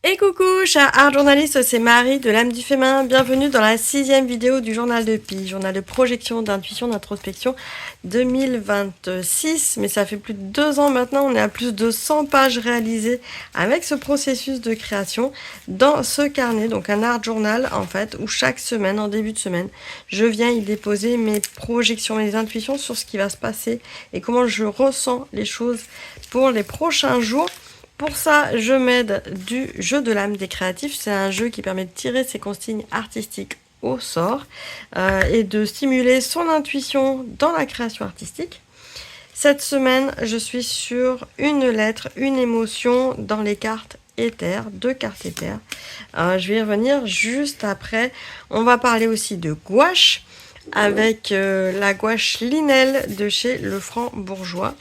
Et coucou, chers art journalistes, c'est Marie de l'âme du féminin. Bienvenue dans la 6e vidéo du journal de Pi, journal de projection, d'intuition, d'introspection 2026. Mais ça fait plus de 2 ans maintenant, on est à plus de 100 pages réalisées avec ce processus de création dans ce carnet, donc un art journal en fait, où chaque semaine, en début de semaine, je viens y déposer mes projections, mes intuitions sur ce qui va se passer et comment je ressens les choses pour les prochains jours. Pour ça, je m'aide du jeu de l'âme des créatifs. C'est un jeu qui permet de tirer ses consignes artistiques au sort et de stimuler son intuition dans la création artistique. Cette semaine, je suis sur une lettre, une émotion dans les cartes éthers, 2 cartes éthers. Je vais y revenir juste après. On va parler aussi de gouache avec la gouache Linel de chez Le Franc Bourgeois.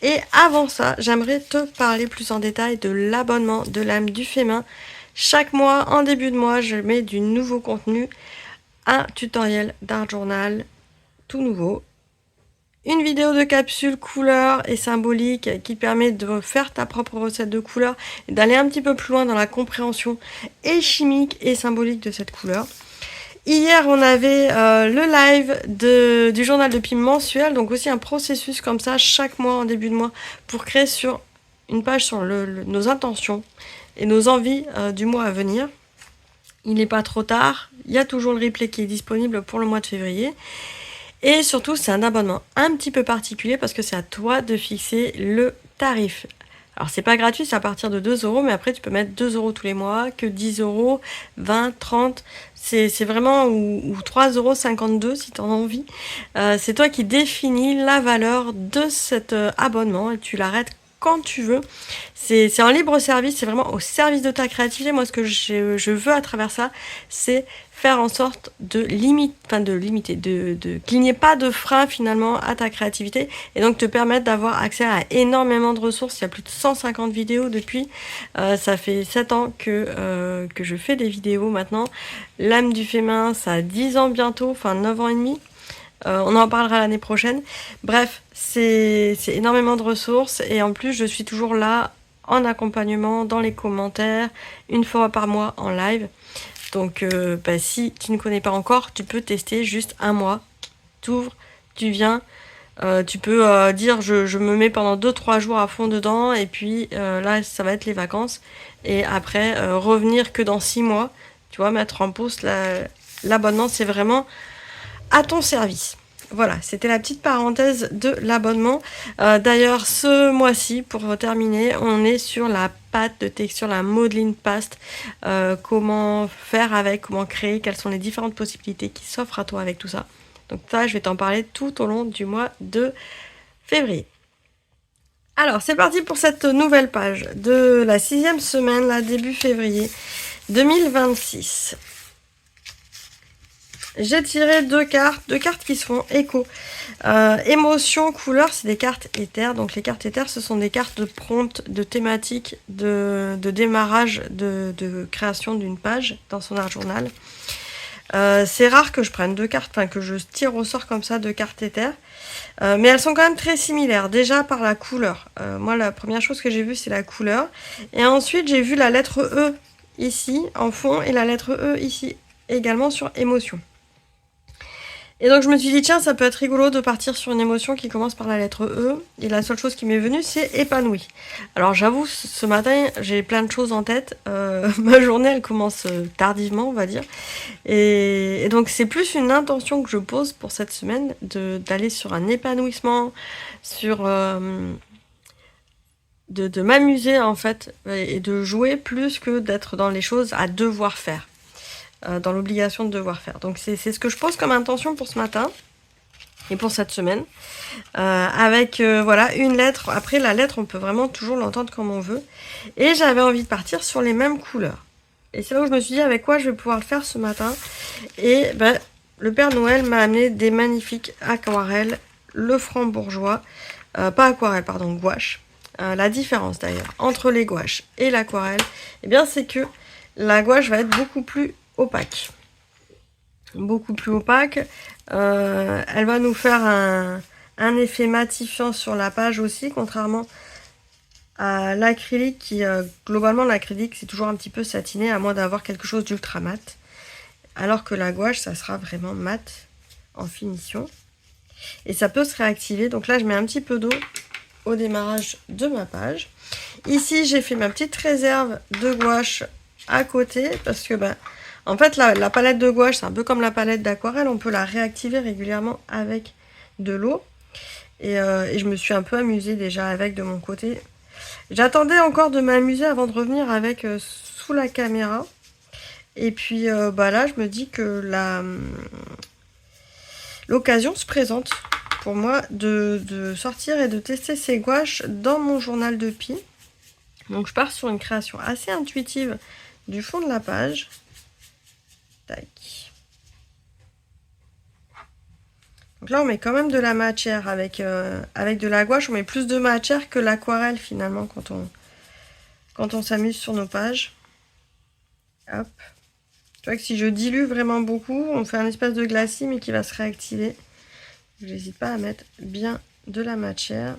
Et avant ça, j'aimerais te parler plus en détail de l'abonnement de l'âme du féminin. Chaque mois, en début de mois, je mets du nouveau contenu, un tutoriel d'art journal tout nouveau, une vidéo de capsule couleur et symbolique qui permet de faire ta propre recette de couleur et d'aller un petit peu plus loin dans la compréhension et chimique et symbolique de cette couleur. Hier, on avait le live du journal de Pi mensuel, donc aussi un processus comme ça, chaque mois, en début de mois, pour créer sur une page sur nos intentions et nos envies du mois à venir. Il n'est pas trop tard, il y a toujours le replay qui est disponible pour le mois de février. Et surtout, c'est un abonnement un petit peu particulier parce que c'est à toi de fixer le tarif. Alors c'est pas gratuit, c'est à partir de 2 €, mais après tu peux mettre 2 € tous les mois, que 10 €, 20, 30, c'est vraiment, ou 3,52 € si tu en as envie. C'est toi qui définis la valeur de cet abonnement et tu l'arrêtes quand tu veux. C'est en libre service, c'est vraiment au service de ta créativité. Moi, ce que je veux à travers ça, c'est faire en sorte qu'il n'y ait pas de frein finalement à ta créativité et donc te permettre d'avoir accès à énormément de ressources. Il y a plus de 150 vidéos depuis. Ça fait 7 ans que je fais des vidéos maintenant. L'âme du féminin, ça a 10 ans bientôt, enfin 9 ans et demi. On en parlera l'année prochaine. Bref, c'est énormément de ressources et en plus je suis toujours là en accompagnement, dans les commentaires, une fois par mois en live. Donc si tu ne connais pas encore, tu peux tester juste un mois. T'ouvres, tu viens, tu peux dire je me mets pendant 2-3 jours à fond dedans et puis là ça va être les vacances. Et après revenir que dans 6 mois, tu vois, mettre en pause l'abonnement, c'est vraiment à ton service. Voilà, c'était la petite parenthèse de l'abonnement. D'ailleurs, ce mois-ci, pour terminer, on est sur la pâte de texture, la modeling paste. Comment faire avec, comment créer, quelles sont les différentes possibilités qui s'offrent à toi avec tout ça. Donc ça, je vais t'en parler tout au long du mois de février. Alors, c'est parti pour cette nouvelle page de la 6e semaine, là, début février 2026. J'ai tiré 2 cartes qui se font écho. Émotion, couleur, c'est des cartes éthers. Donc les cartes éthers, ce sont des cartes de prompt, de thématique, de démarrage, de création d'une page dans son art journal. C'est rare que je prenne 2 cartes, enfin que je tire au sort comme ça 2 cartes éthers. Mais elles sont quand même très similaires, déjà par la couleur. Moi, la première chose que j'ai vue, c'est la couleur. Et ensuite, j'ai vu la lettre E ici, en fond, et la lettre E ici, également sur émotion. Et donc je me suis dit, tiens, ça peut être rigolo de partir sur une émotion qui commence par la lettre E. Et la seule chose qui m'est venue, c'est épanoui. Alors j'avoue, ce matin, j'ai plein de choses en tête. Ma journée, elle commence tardivement, on va dire. Et donc c'est plus une intention que je pose pour cette semaine, d'aller sur un épanouissement, sur de m'amuser en fait, et de jouer plus que d'être dans les choses à devoir faire. Dans l'obligation de devoir faire. Donc c'est ce que je pose comme intention pour ce matin et pour cette semaine. Avec voilà une lettre. Après la lettre, on peut vraiment toujours l'entendre comme on veut. Et j'avais envie de partir sur les mêmes couleurs. Et c'est là où je me suis dit avec quoi je vais pouvoir le faire ce matin. Et le Père Noël m'a amené des magnifiques aquarelles. Le Franc Bourgeois. Pas aquarelle, pardon, gouache. La différence d'ailleurs entre les gouaches et l'aquarelle, eh bien c'est que la gouache va être beaucoup plus opaque. Beaucoup plus opaque. Elle va nous faire un effet matifiant sur la page aussi, contrairement à l'acrylique qui, globalement, l'acrylique, c'est toujours un petit peu satiné, à moins d'avoir quelque chose d'ultra mat. Alors que la gouache, ça sera vraiment mat en finition. Et ça peut se réactiver. Donc là, je mets un petit peu d'eau au démarrage de ma page. Ici, j'ai fait ma petite réserve de gouache à côté parce que, en fait, la palette de gouache, c'est un peu comme la palette d'aquarelle. On peut la réactiver régulièrement avec de l'eau. Et je me suis un peu amusée déjà avec de mon côté. J'attendais encore de m'amuser avant de revenir avec sous la caméra. Et puis là, je me dis que l'occasion se présente pour moi de sortir et de tester ces gouaches dans mon journal de Pi. Donc je pars sur une création assez intuitive du fond de la page. Tac. Donc là on met quand même de la matière avec de la gouache. On met plus de matière que l'aquarelle finalement quand on s'amuse sur nos pages. Hop. Tu vois que si je dilue vraiment beaucoup, on fait un espèce de glacis mais qui va se réactiver. J'hésite pas à mettre bien de la matière.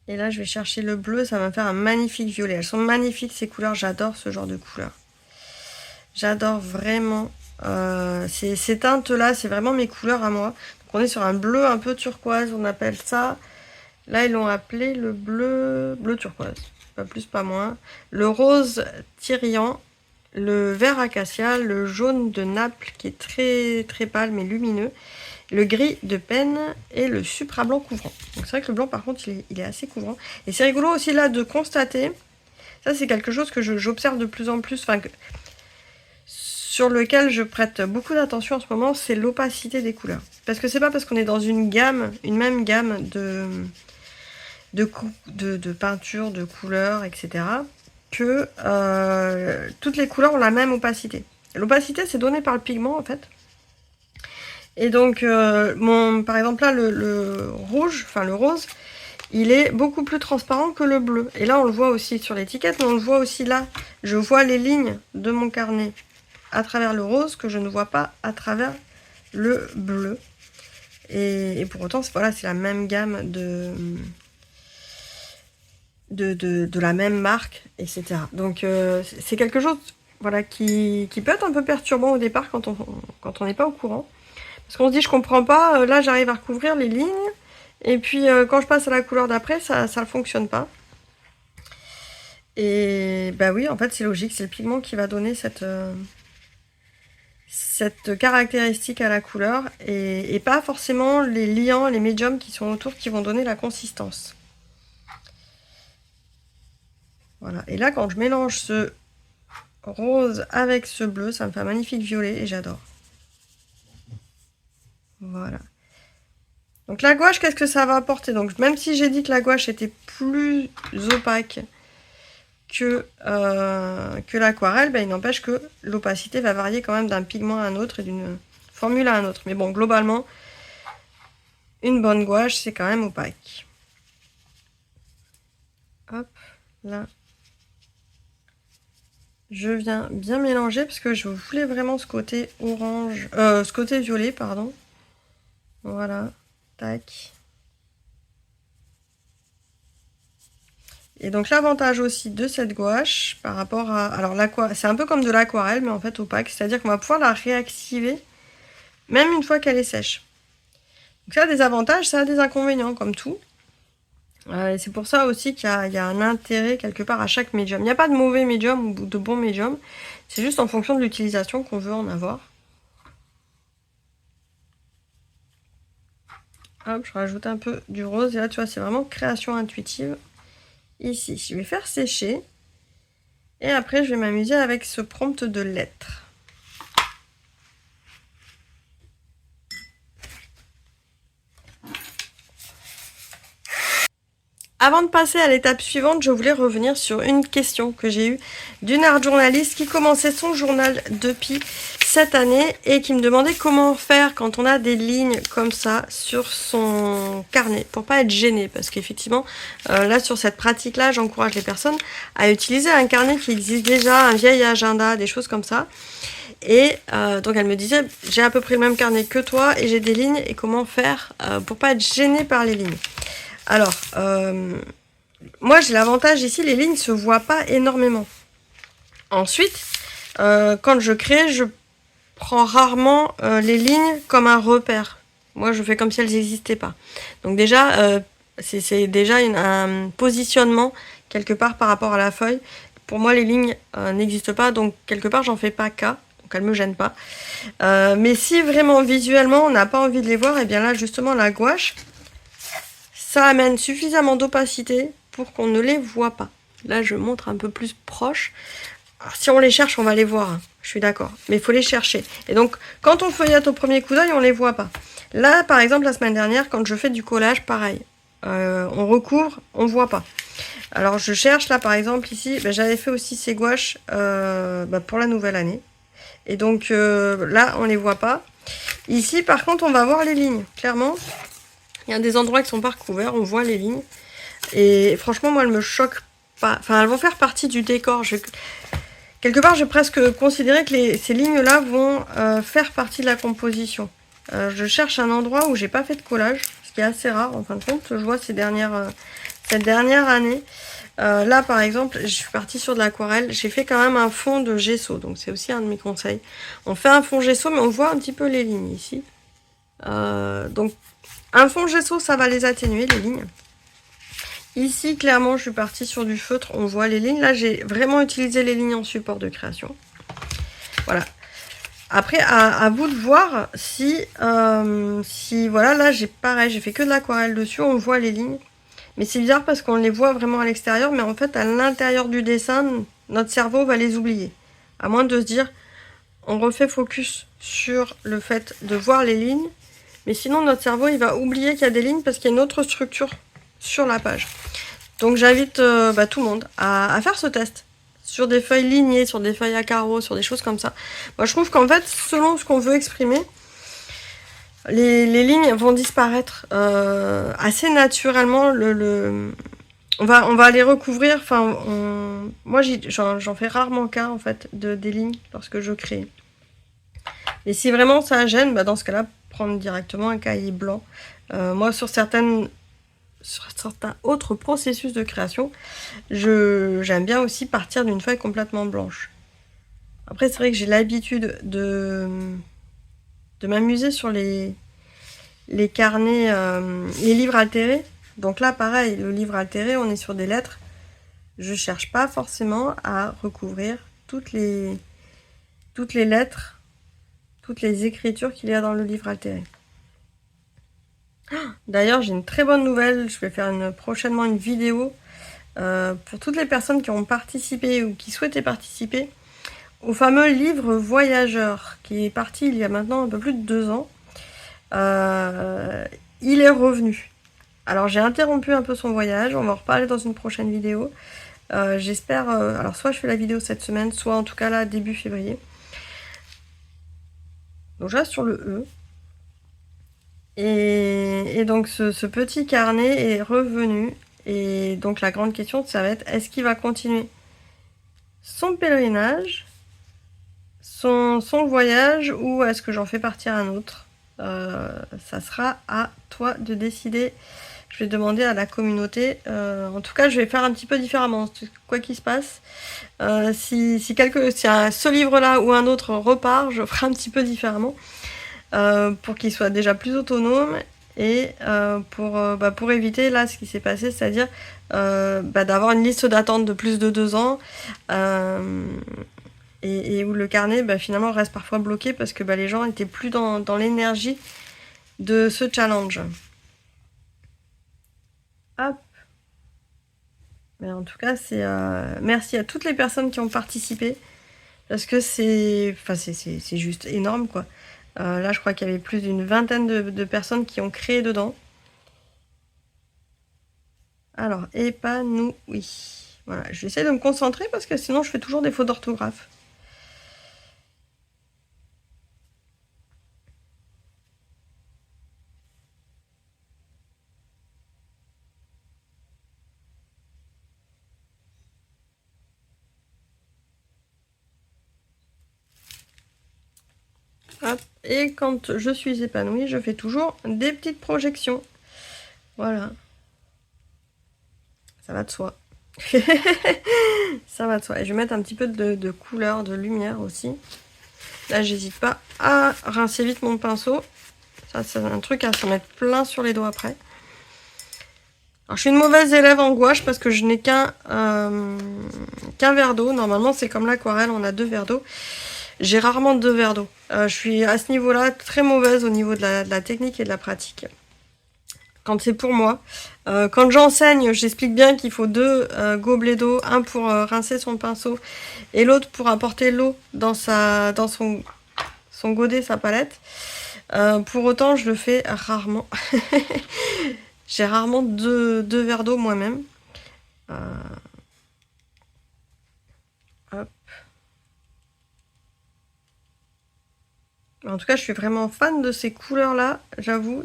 Et là, je vais chercher le bleu. Ça va me faire un magnifique violet. Elles sont magnifiques, ces couleurs. J'adore ce genre de couleurs. J'adore vraiment. Ces teintes-là, c'est vraiment mes couleurs à moi. Donc, on est sur un bleu un peu turquoise. On appelle ça... Là, ils l'ont appelé le bleu turquoise. Pas plus, pas moins. Le rose Tyrian. Le vert acacia. Le jaune de Naples, qui est très, très pâle, mais lumineux. Le gris de peine et le supra blanc couvrant. Donc c'est vrai que le blanc par contre il est assez couvrant. Et c'est rigolo aussi là de constater, ça c'est quelque chose que j'observe de plus en plus, sur lequel je prête beaucoup d'attention en ce moment, c'est l'opacité des couleurs. Parce que c'est pas parce qu'on est dans une même gamme de peinture, de couleurs, etc. que toutes les couleurs ont la même opacité. L'opacité c'est donné par le pigment en fait. Et donc, par exemple là, le rouge, enfin le rose, il est beaucoup plus transparent que le bleu. Et là, on le voit aussi sur l'étiquette, mais on le voit aussi là. Je vois les lignes de mon carnet à travers le rose que je ne vois pas à travers le bleu. Et pour autant, voilà, c'est la même gamme de la même marque, etc. Donc, c'est quelque chose voilà, qui peut être un peu perturbant au départ quand on n'est pas au courant. Parce qu'on se dit, je comprends pas, là j'arrive à recouvrir les lignes, et puis quand je passe à la couleur d'après, ça ne fonctionne pas. Et oui, en fait c'est logique, c'est le pigment qui va donner cette caractéristique à la couleur, et pas forcément les liants, les médiums qui sont autour qui vont donner la consistance. Voilà, et là quand je mélange ce rose avec ce bleu, ça me fait un magnifique violet, et j'adore. Voilà. Donc la gouache, qu'est-ce que ça va apporter? Donc même si j'ai dit que la gouache était plus opaque que l'aquarelle, il n'empêche que l'opacité va varier quand même d'un pigment à un autre et d'une formule à un autre. Mais bon, globalement, une bonne gouache, c'est quand même opaque. Hop, là. Je viens bien mélanger parce que je voulais vraiment ce côté orange, ce côté violet, pardon. Voilà, tac. Et donc l'avantage aussi de cette gouache par rapport à... Alors c'est un peu comme de l'aquarelle mais en fait opaque, c'est-à-dire qu'on va pouvoir la réactiver même une fois qu'elle est sèche. Donc ça a des avantages, ça a des inconvénients comme tout. Et c'est pour ça aussi qu'il y a un intérêt quelque part à chaque médium. Il n'y a pas de mauvais médium ou de bon médium, c'est juste en fonction de l'utilisation qu'on veut en avoir. Hop, je rajoute un peu du rose et là tu vois c'est vraiment création intuitive. Ici, je vais faire sécher et après je vais m'amuser avec ce prompt de lettres. Avant de passer à l'étape suivante, je voulais revenir sur une question que j'ai eue d'une art journaliste qui commençait son journal de Pi cette année et qui me demandait comment faire quand on a des lignes comme ça sur son carnet pour pas être gêné, parce qu'effectivement là sur cette pratique là j'encourage les personnes à utiliser un carnet qui existe déjà, un vieil agenda, des choses comme ça. Et donc elle me disait j'ai à peu près le même carnet que toi et j'ai des lignes et comment faire pour pas être gêné par les lignes. Alors moi j'ai l'avantage ici, les lignes se voient pas énormément. Ensuite, quand je crée, je prends rarement les lignes comme un repère. Moi, je fais comme si elles n'existaient pas. Donc déjà, c'est déjà un positionnement quelque part par rapport à la feuille. Pour moi, les lignes n'existent pas, donc quelque part, j'en fais pas cas. Donc elles me gênent pas. Mais si vraiment visuellement, on n'a pas envie de les voir, et bien là, justement, la gouache, ça amène suffisamment d'opacité pour qu'on ne les voit pas. Là, je montre un peu plus proche. Alors, si on les cherche, on va les voir, hein. Je suis d'accord. Mais il faut les chercher. Et donc, quand on feuillette au premier coup d'œil, on les voit pas. Là, par exemple, la semaine dernière, quand je fais du collage, pareil. On recouvre, on voit pas. Alors, je cherche, là, par exemple, ici, j'avais fait aussi ces gouaches pour la nouvelle année. Et donc, là, on les voit pas. Ici, par contre, on va voir les lignes. Clairement, il y a des endroits qui sont pas recouverts, on voit les lignes. Et franchement, moi, elles me choquent pas. Enfin, elles vont faire partie du décor. Quelque part, j'ai presque considéré que ces lignes-là vont faire partie de la composition. Je cherche un endroit où j'ai pas fait de collage, ce qui est assez rare en fin de compte. Je vois cette dernière année. Là, par exemple, je suis partie sur de l'aquarelle. J'ai fait quand même un fond de gesso, donc c'est aussi un de mes conseils. On fait un fond gesso, mais on voit un petit peu les lignes ici. Donc, un fond gesso, ça va les atténuer, les lignes. Ici, clairement, je suis partie sur du feutre, on voit les lignes. Là, j'ai vraiment utilisé les lignes en support de création. Voilà. Après, à vous de voir si voilà, là, j'ai fait que de l'aquarelle dessus, on voit les lignes. Mais c'est bizarre parce qu'on les voit vraiment à l'extérieur, mais en fait, à l'intérieur du dessin, notre cerveau va les oublier. À moins de se dire, on refait focus sur le fait de voir les lignes, mais sinon, notre cerveau, il va oublier qu'il y a des lignes parce qu'il y a une autre structure sur la page. Donc j'invite tout le monde à faire ce test sur des feuilles lignées, sur des feuilles à carreaux, sur des choses comme ça. Moi je trouve qu'en fait, selon ce qu'on veut exprimer, les lignes vont disparaître assez naturellement. On va les recouvrir. Enfin, moi j'en fais rarement cas en fait des lignes lorsque je crée. Et si vraiment ça gêne, dans ce cas-là, prendre directement un cahier blanc. Moi sur certains autres processus de création, j'aime bien aussi partir d'une feuille complètement blanche. Après, c'est vrai que j'ai l'habitude de m'amuser sur les carnets, les livres altérés. Donc là, pareil, le livre altéré, on est sur des lettres. Je cherche pas forcément à recouvrir toutes les lettres, toutes les écritures qu'il y a dans le livre altéré. D'ailleurs, j'ai une très bonne nouvelle. Je vais faire prochainement une vidéo pour toutes les personnes qui ont participé ou qui souhaitaient participer au fameux livre Voyageur, qui est parti il y a maintenant un peu plus de 2 ans. Il est revenu. Alors, j'ai interrompu un peu son voyage. On va en reparler dans une prochaine vidéo. J'espère... alors, soit je fais la vidéo cette semaine, soit en tout cas là, début février. Donc, je reste sur le E. Et donc ce petit carnet est revenu. Et donc la grande question, ça va être, est-ce qu'il va continuer son pèlerinage, son voyage, ou est-ce que j'en fais partir un autre? Ça sera à toi de décider. Je vais demander à la communauté. En tout cas, je vais faire un petit peu différemment, quoi qu'il se passe. Si ce livre-là ou un autre repart, je ferai un petit peu différemment. Pour qu'il soit déjà plus autonome et pour éviter là ce qui s'est passé, c'est-à-dire d'avoir une liste d'attente de plus de 2 ans et où le carnet finalement reste parfois bloqué parce que les gens n'étaient plus dans l'énergie de ce challenge. Hop. Mais en tout cas, merci à toutes les personnes qui ont participé parce que c'est juste énorme quoi. Là, je crois qu'il y avait plus d'une vingtaine de personnes qui ont créé dedans. Alors, épanoui. Voilà, j'essaie de me concentrer parce que sinon je fais toujours des fautes d'orthographe. Hop. Et quand je suis épanouie, je fais toujours des petites projections. Voilà. Ça va de soi. Ça va de soi. Et je vais mettre un petit peu de couleur, de lumière aussi. Là, j'hésite pas à rincer vite mon pinceau. Ça, c'est un truc à s'en mettre plein sur les doigts après. Alors, je suis une mauvaise élève en gouache parce que je n'ai qu'un verre d'eau. Normalement, c'est comme l'aquarelle, on a 2 verres d'eau. J'ai rarement 2 verres d'eau. Je suis à ce niveau-là très mauvaise au niveau de la technique et de la pratique. Quand c'est pour moi. Quand j'enseigne, j'explique bien qu'il faut 2 gobelets d'eau, un pour rincer son pinceau et l'autre pour apporter l'eau dans son godet, sa palette. Pour autant, je le fais rarement. J'ai rarement 2 verres d'eau moi-même. Hop. En tout cas, je suis vraiment fan de ces couleurs-là. J'avoue,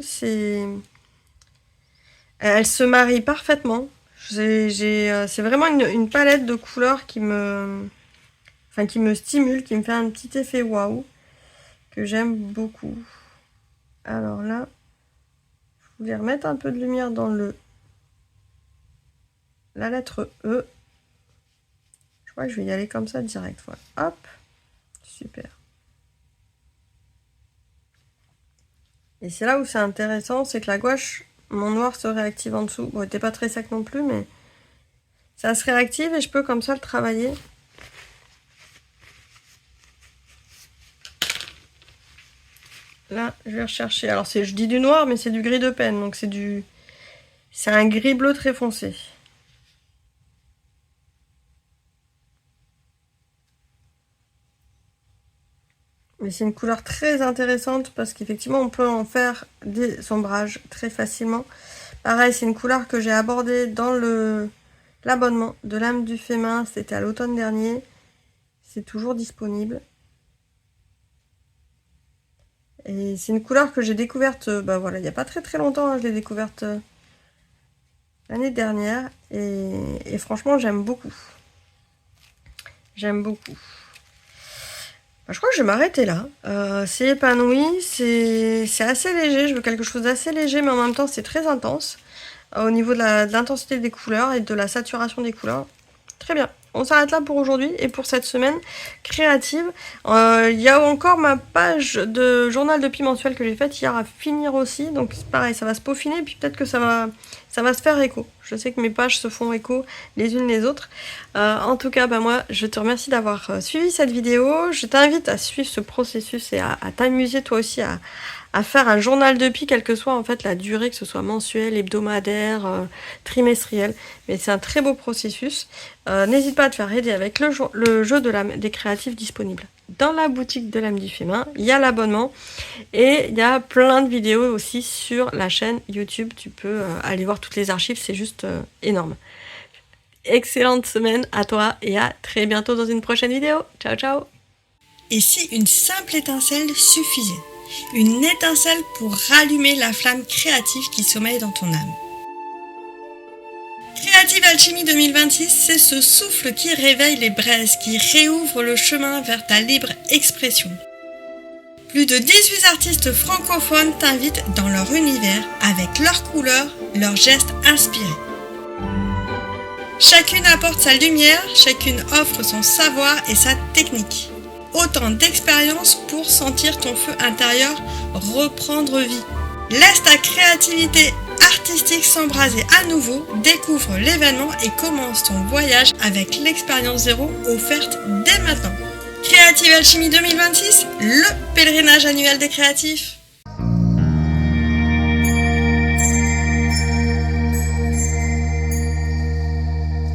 elles se marient parfaitement. C'est vraiment une palette de couleurs qui me stimule, qui me fait un petit effet waouh, que j'aime beaucoup. Alors là, je voulais remettre un peu de lumière dans la lettre E. Je crois que je vais y aller comme ça direct. Voilà. Hop, super. Et c'est là où c'est intéressant, c'est que la gouache, mon noir se réactive en dessous. Bon, il n'était pas très sec non plus, mais ça se réactive et je peux comme ça le travailler. Là, je vais rechercher. Alors, je dis du noir, mais c'est du gris de peine. Donc, c'est un gris bleu très foncé. Mais c'est une couleur très intéressante parce qu'effectivement, on peut en faire des ombrages très facilement. Pareil, c'est une couleur que j'ai abordée dans l'abonnement de l'âme du fait main. C'était à l'automne dernier. C'est toujours disponible. Et c'est une couleur que j'ai découverte, voilà, il n'y a pas très très longtemps. Hein, je l'ai découverte l'année dernière. Et franchement, j'aime beaucoup. J'aime beaucoup. Je crois que je vais m'arrêter là. C'est épanoui, c'est assez léger. Je veux quelque chose d'assez léger, mais en même temps, c'est très intense. Au niveau de l'intensité des couleurs et de la saturation des couleurs. Très bien. On s'arrête là pour aujourd'hui et pour cette semaine créative. Il y a encore ma page de journal de Pi mensuel que j'ai faite hier à finir aussi. Donc c'est pareil, ça va se peaufiner. Puis peut-être que ça va se faire écho. Je sais que mes pages se font écho les unes les autres. En tout cas, moi, je te remercie d'avoir suivi cette vidéo. Je t'invite à suivre ce processus et à t'amuser toi aussi à faire un journal de Pi, quelle que soit en fait la durée, que ce soit mensuel, hebdomadaire, trimestriel. Mais c'est un très beau processus. N'hésite pas à te faire aider avec le jeu des créatifs disponible dans la boutique de l'âme du fait main. Il y a l'abonnement et il y a plein de vidéos aussi sur la chaîne YouTube. Tu peux aller voir toutes les archives, c'est juste énorme. Excellente semaine à toi et à très bientôt dans une prochaine vidéo. Ciao, ciao. Et si une simple étincelle suffisait? Une étincelle pour rallumer la flamme créative qui sommeille dans ton âme. Creative Alchimie 2026, c'est ce souffle qui réveille les braises, qui réouvre le chemin vers ta libre expression. Plus de 18 artistes francophones t'invitent dans leur univers avec leurs couleurs, leurs gestes inspirés. Chacune apporte sa lumière, chacune offre son savoir et sa technique. Autant d'expériences pour sentir ton feu intérieur reprendre vie. Laisse ta créativité artistique s'embraser à nouveau, découvre l'événement et commence ton voyage avec l'expérience zéro offerte dès maintenant. Creative Alchimie 2026, le pèlerinage annuel des créatifs.